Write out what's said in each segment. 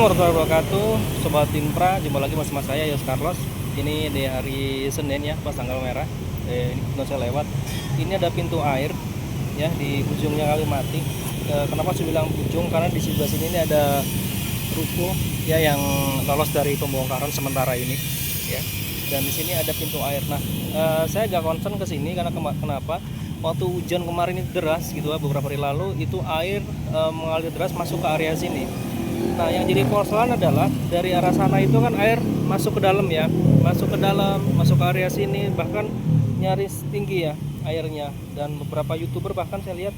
Warahmatullahi wabarakatuh, Sobat Infra, jumpa lagi bersama saya Yos Carlos. Ini di hari Senin ya, pas tanggal merah. Ini saya lewat. Ini ada pintu air ya di ujungnya Kalimati. Kenapa saya bilang ujung? Karena di sebelah sini ini ada ruko ya yang lolos dari pembongkaran sementara ini ya. Dan di sini ada pintu air. Nah, saya agak concern ke sini karena kenapa? Waktu hujan kemarin itu deras gitu ya, beberapa hari lalu itu air mengalir deras masuk ke area sini. Nah, yang jadi persoalan adalah dari arah sana itu kan air masuk ke dalam ya, masuk ke dalam, masuk ke area sini, bahkan nyaris tinggi ya airnya. Dan beberapa youtuber bahkan saya lihat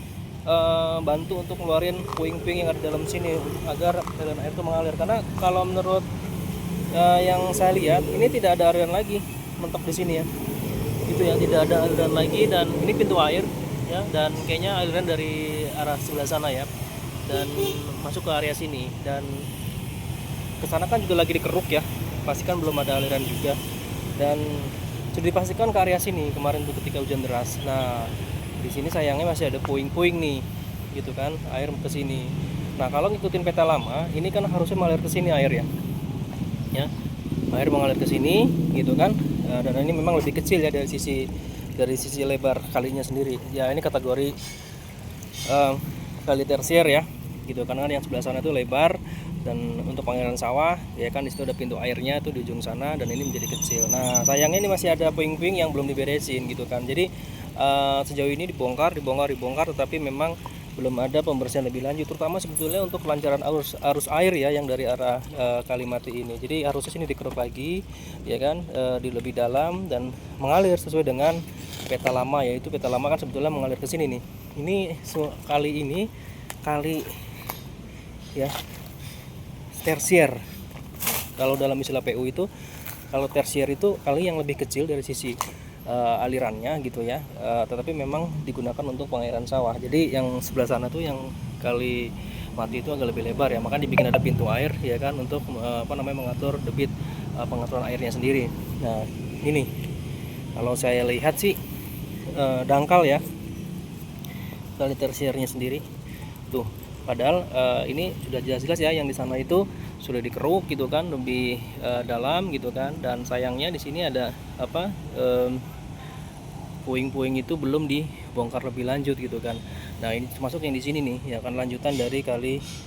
bantu untuk ngeluarin puing-puing yang ada di dalam sini agar aliran air itu mengalir. Karena kalau menurut yang saya lihat ini tidak ada aliran lagi mentok di sini ya, gitu ya, tidak ada aliran lagi. Dan ini pintu air ya, dan kayaknya aliran dari arah sebelah sana ya, dan masuk ke area sini, dan kesana kan juga lagi dikeruk ya, pastikan belum ada aliran juga, dan sudah dipastikan ke area sini kemarin tuh ketika hujan deras. Nah, di sini sayangnya masih ada puing-puing nih, gitu kan, air ke sini. Nah, kalau ngikutin peta lama, ini kan harusnya mengalir ke sini air ya, air mengalir ke sini, gitu kan. Dan ini memang lebih kecil ya dari sisi lebar kalinya sendiri. Ya, ini kategori kali tersier ya, gitu. Karena yang sebelah sana itu lebar, dan untuk pengairan sawah ya kan, disitu ada pintu airnya tuh di ujung sana, dan ini menjadi kecil. Nah, sayangnya ini masih ada puing-puing yang belum diberesin gitu kan. Jadi sejauh ini dibongkar, tetapi memang belum ada pembersihan lebih lanjut, terutama sebetulnya untuk kelancaran arus air ya yang dari arah Kalimati ini. Jadi harusnya sini dikeruk lagi ya kan, di lebih dalam dan mengalir sesuai dengan peta lama, yaitu peta lama kan sebetulnya mengalir ke sini nih. Ini kali ya tersier. Kalau dalam istilah PU itu, kalau tersier itu kali yang lebih kecil dari sisi alirannya gitu ya, tetapi memang digunakan untuk pengairan sawah. Jadi yang sebelah sana tuh yang kali mati itu agak lebih lebar ya, maka dibikin ada pintu air ya kan, untuk mengatur debit pengaturan airnya sendiri. Nah, ini kalau saya lihat sih dangkal ya kali tersiernya sendiri tuh. Padahal ini sudah jelas-jelas ya yang di sana itu sudah dikeruk gitu kan, lebih dalam gitu kan. Dan sayangnya di sini ada puing-puing itu belum dibongkar lebih lanjut gitu kan. Nah, ini termasuk yang di sini nih ya kan, lanjutan dari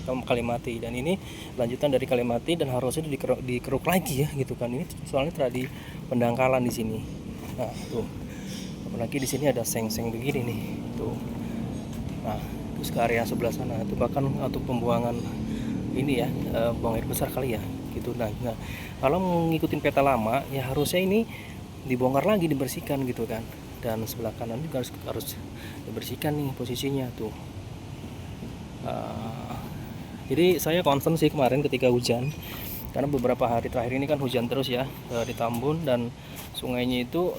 Kalimati, dan ini lanjutan dari Kalimati dan harusnya dikeruk lagi ya gitu kan. Ini soalnya terjadi pendangkalan di sini. Nah, tuh. Apalagi di sini ada seng-seng begini nih tuh. Nah, terus ke area sebelah sana itu bahkan untuk pembuangan ini ya, buang air besar kali ya gitu. Nah, kalau mengikuti peta lama ya harusnya ini dibongkar lagi, dibersihkan gitu kan. Dan sebelah kanan juga harus dibersihkan nih posisinya tuh. Jadi saya concern sih kemarin ketika hujan, karena beberapa hari terakhir ini kan hujan terus ya di Tambun, dan sungainya itu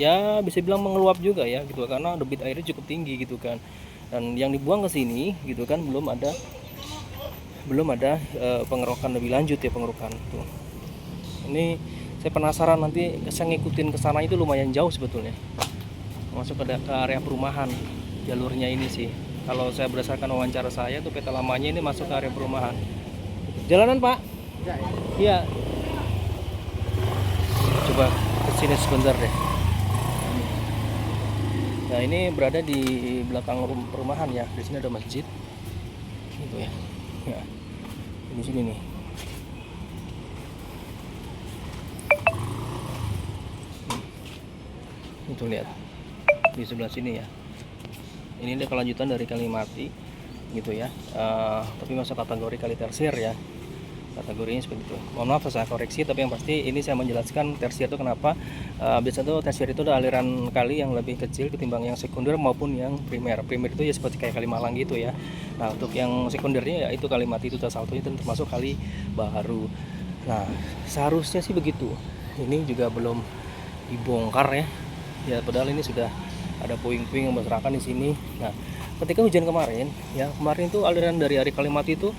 ya bisa bilang mengeluap juga ya gitu, karena debit airnya cukup tinggi gitu kan. Dan yang dibuang ke sini gitu kan belum ada pengerukan lebih lanjut ya, pengerukan tuh. Ini saya penasaran, nanti saya ngikutin ke sana itu lumayan jauh sebetulnya, masuk ke area perumahan jalurnya ini sih. Kalau saya berdasarkan wawancara saya tuh peta lamanya ini masuk ke area perumahan. Jalanan Pak? Iya. Coba kesini sebentar deh. Nah, ini berada di belakang perumahan ya. Di sini ada masjid, gitu ya. Ya, di sini nih. Itu lihat di sebelah sini ya. Ini dia kelanjutan dari Kalimati, gitu ya. Tapi masuk kategori kali tersier ya. Kategorinya seperti itu. Mohon maaf saya koreksi, tapi yang pasti ini saya menjelaskan tersier itu kenapa. Biasanya tuh tersier itu ada aliran kali yang lebih kecil ketimbang yang sekunder maupun yang primer. Primer itu ya seperti kayak Kali Malang gitu ya. Nah, untuk yang sekundernya ya itu Kalimati, itu salah satunya, dan termasuk Kali Baharu. Nah, seharusnya sih begitu. Ini juga belum dibongkar ya. Ya, padahal ini sudah ada puing-puing yang berserakan di sini. Nah, ketika hujan kemarin itu aliran dari Kalimati itu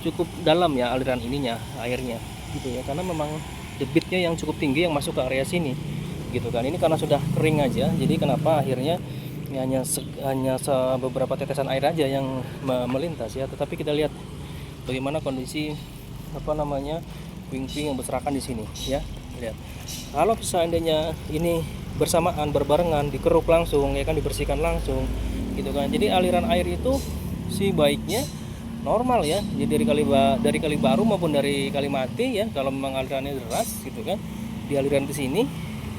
cukup dalam ya, aliran ininya airnya gitu ya, karena memang debitnya yang cukup tinggi yang masuk ke area sini gitu kan. Ini karena sudah kering aja, jadi kenapa akhirnya hanya beberapa tetesan air aja yang melintas ya. Tetapi kita lihat bagaimana kondisi apa namanya puing-puing yang berserakan di sini ya. Lihat. Kalau seandainya ini bersamaan berbarengan dikeruk langsung ya kan, dibersihkan langsung gitu kan. Jadi aliran air itu si baiknya normal ya. Jadi dari kali baru maupun dari kali mati ya, kalau memang alirannya deras gitu kan, di aliran ke sini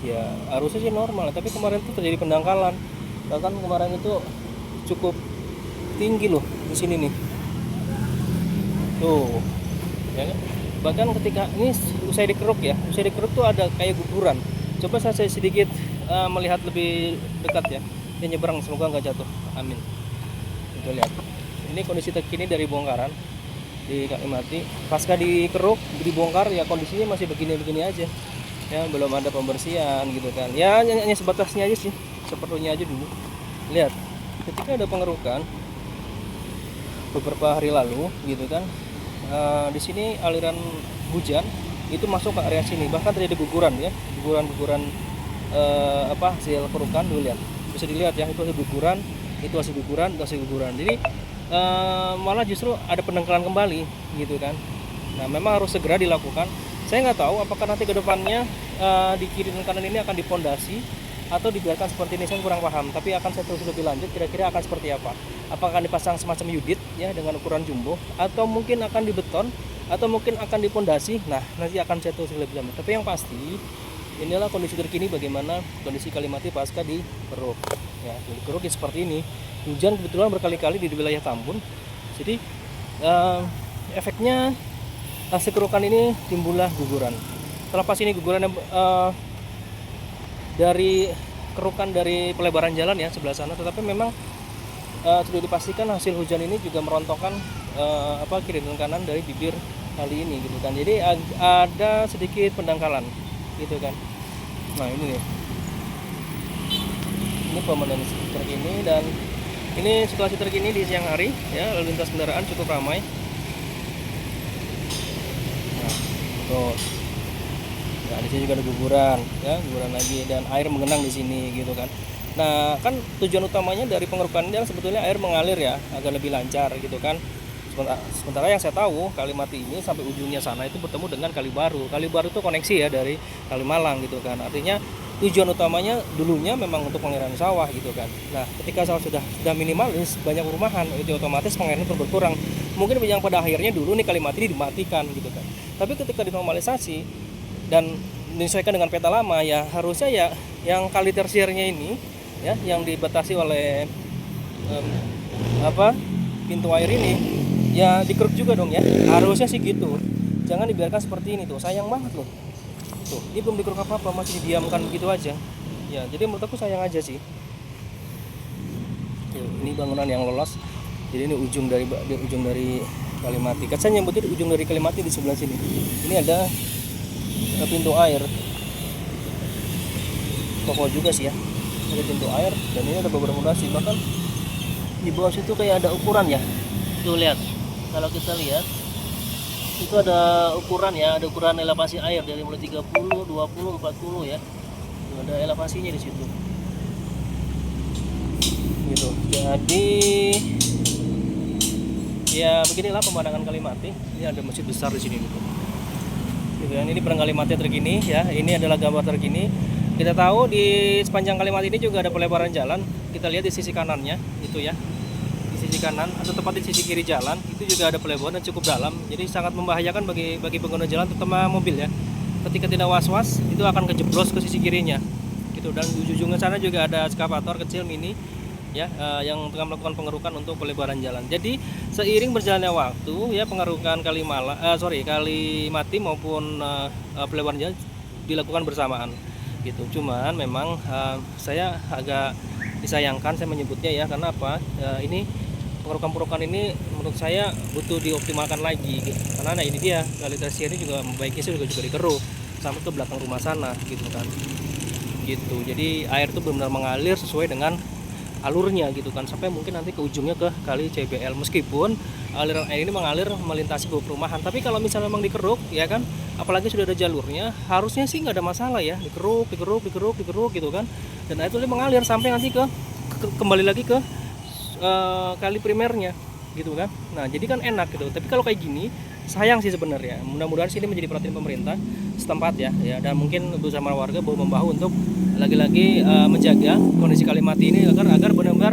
ya harusnya sih normal. Tapi kemarin itu terjadi pendangkalan. Bahkan kemarin itu cukup tinggi loh di sini nih. Tuh. Ya kan? Bahkan ketika ini usai dikeruk tuh ada kayak guguran. Coba saya sedikit melihat lebih dekat ya. Dia nyebrang, semoga nggak jatuh. Amin. Kita lihat. Ini kondisi terkini dari bongkaran di Kalimati. Pasca dikeruk, dibongkar ya kondisinya masih begini-begini aja. Ya belum ada pembersihan gitu kan. Ya hanya sebatasnya aja sih, seperlunya aja dulu. Lihat, ketika ada pengerukan beberapa hari lalu gitu kan, di sini aliran hujan itu masuk ke area sini, bahkan terjadi guguran ya, guguran hasil kerukan. Dulu lihat, bisa dilihat ya, itu hasil guguran, itu hasil guguran. Jadi malah justru ada pendangkalan kembali gitu kan. Nah memang harus segera dilakukan. Saya nggak tahu apakah nanti ke depannya di kiri dan kanan ini akan dipondasi atau dibiarkan seperti ini, saya kurang paham. Tapi akan saya terus lebih lanjut, kira-kira akan seperti apa. Apakah akan dipasang semacam unit ya dengan ukuran jumbo, atau mungkin akan dibeton, atau mungkin akan dipondasi. Nah nanti akan saya terus lebih lanjut. Tapi yang pasti inilah kondisi terkini bagaimana kondisi Kalimati pasca dikeruk. Ya, dikeruk ya seperti ini. Hujan kebetulan berkali-kali di wilayah Tambun. Jadi efeknya hasil kerukan ini timbullah guguran. Terlepas ini guguran dari kerukan dari pelebaran jalan ya sebelah sana, tetapi memang sudah dipastikan hasil hujan ini juga merontokkan kiri dan kanan dari bibir kali ini gitu kan. Jadi ada sedikit pendangkalan gitu kan. Nah ini nih, ini pemandangan terkini, dan ini situasi terkini di siang hari ya, lalu lintas kendaraan cukup ramai. Nah, terus nah di sini juga ada guguran ya, guguran lagi, dan air mengenang di sini gitu kan. Nah kan tujuan utamanya dari pengerukan ini sebetulnya air mengalir ya agar lebih lancar gitu kan. Sementara yang saya tahu Kalimati ini sampai ujungnya sana itu bertemu dengan Kali Baru. Kali Baru itu koneksi ya dari Kalimalang gitu kan. Artinya tujuan utamanya dulunya memang untuk pengairan sawah gitu kan. Nah ketika sawah sudah minimalis, banyak perumahan, itu otomatis pengairan itu berkurang. Mungkin yang pada akhirnya dulu nih Kalimati ini dimatikan gitu kan. Tapi ketika dinormalisasi dan menyesuaikan dengan peta lama ya, harusnya ya yang kali tersiernya ini ya, yang dibatasi oleh pintu air ini ya dikeruk juga dong ya, harusnya sih gitu. Jangan dibiarkan seperti ini tuh, sayang banget loh. Tuh, ini belum dikeruk apa-apa, masih didiamkan begitu aja. Ya, jadi menurut aku sayang aja sih. Tuh, ini bangunan yang lolos. Jadi ini ujung dari Kalimati. Kan saya nyebutnya ujung dari Kalimati di sebelah sini. Ini ada pintu air. Toko juga sih ya. Ada pintu air, dan ini ada beberapa fondasi. Bahkan di bawah situ kayak ada ukuran ya. Tuh lihat. Kalau kita lihat itu ada ukuran ya, ada ukuran elevasi air dari mulai 30, 20, 40 ya. Tuh, ada elevasinya di situ. Gitu. Jadi ya beginilah pemandangan Kalimati. Ini ada masjid besar di sini gitu. Gitu kan. Ini perang Kalimati terkini ya. Ini adalah gambar terkini. Kita tahu di sepanjang Kalimati ini juga ada pelebaran jalan. Kita lihat di sisi kanannya itu ya. Sisi kanan atau tepat di sisi kiri jalan itu juga ada pelebaran dan cukup dalam, jadi sangat membahayakan bagi pengguna jalan, terutama mobil ya. Ketika tidak was-was itu akan kejeblos ke sisi kirinya gitu. Dan di ujungnya sana juga ada ekskavator kecil mini ya, yang tengah melakukan pengerukan untuk pelebaran jalan. Jadi seiring berjalannya waktu ya, pengerukan Kalimati maupun pelebaran jalan dilakukan bersamaan gitu. Cuman memang saya agak disayangkan saya menyebutnya ya, karena apa, ini pengerukan ini menurut saya butuh dioptimalkan lagi gitu. Karena nah ini dia, kali tersier ini juga baiknya juga dikeruk sampai ke belakang rumah sana gitu kan. Gitu. Jadi air itu benar-benar mengalir sesuai dengan alurnya gitu kan, sampai mungkin nanti ke ujungnya ke kali CBL. Meskipun aliran air ini mengalir melintasi beberapa perumahan, tapi kalau misalnya memang dikeruk ya kan, apalagi sudah ada jalurnya, harusnya sih nggak ada masalah ya, dikeruk gitu kan. Dan air itu mengalir sampai nanti kembali lagi ke kali primernya gitu kan. Nah jadi kan enak gitu. Tapi kalau kayak gini sayang sih sebenarnya. Mudah-mudahan sih ini menjadi perhatian pemerintah setempat ya, dan mungkin bersama warga bahu membahu untuk lagi-lagi menjaga kondisi kali mati ini agar benar-benar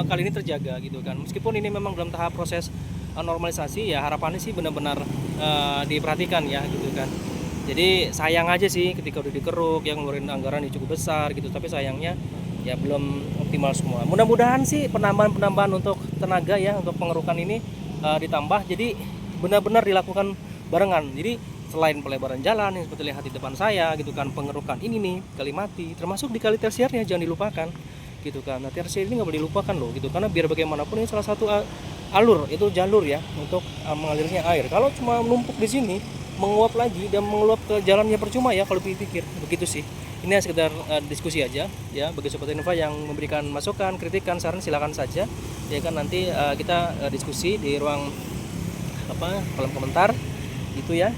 kali ini terjaga gitu kan. Meskipun ini memang dalam tahap proses normalisasi ya, harapannya sih benar-benar diperhatikan ya gitu kan. Jadi sayang aja sih ketika udah dikeruk yang ngeluarin anggaran yang cukup besar gitu, tapi sayangnya ya belum optimal semua. Mudah-mudahan sih penambahan untuk tenaga ya untuk pengerukan ini ditambah, jadi benar-benar dilakukan barengan. Jadi selain pelebaran jalan yang seperti lihat di depan saya gitu kan, pengerukan ini nih kali mati, termasuk di kali tersiernya jangan dilupakan gitu kan. Nah, tersier ini nggak boleh dilupakan loh gitu, karena biar bagaimanapun ini salah satu alur, itu jalur ya untuk mengalirnya air. Kalau cuma menumpuk di sini, menguap lagi dan mengeluap ke jalannya percuma ya kalau dipikir begitu sih. Ini sekedar diskusi aja ya, bagi Sobat Info yang memberikan masukan, kritikan, saran silakan saja ya kan. Nanti kita diskusi di ruang kolom komentar gitu ya.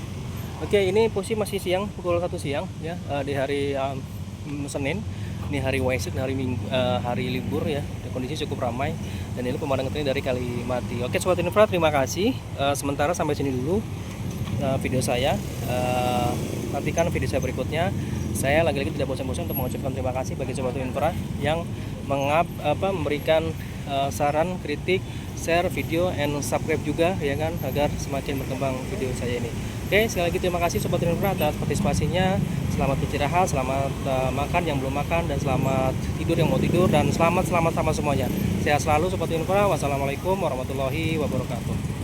Oke, ini posisi masih siang, pukul 1 siang ya, di hari Senin. Ini hari Waisak, hari libur ya. Kondisi cukup ramai dan ini pemandangan ini dari Kali Mati. Oke Sobat Infra, terima kasih. Sementara sampai sini dulu video saya. Nantikan video saya berikutnya. Saya lagi-lagi tidak bosan-bosan untuk mengucapkan terima kasih bagi Sobat Infra yang memberikan saran, kritik, share video, and subscribe juga ya kan, agar semakin berkembang video saya ini. Oke, sekali lagi terima kasih Sobat Infra atas partisipasinya. Selamat istirahat, selamat makan yang belum makan, dan selamat tidur yang mau tidur, dan selamat sama semuanya. Sehat selalu Sobat Infra. Wassalamualaikum warahmatullahi wabarakatuh.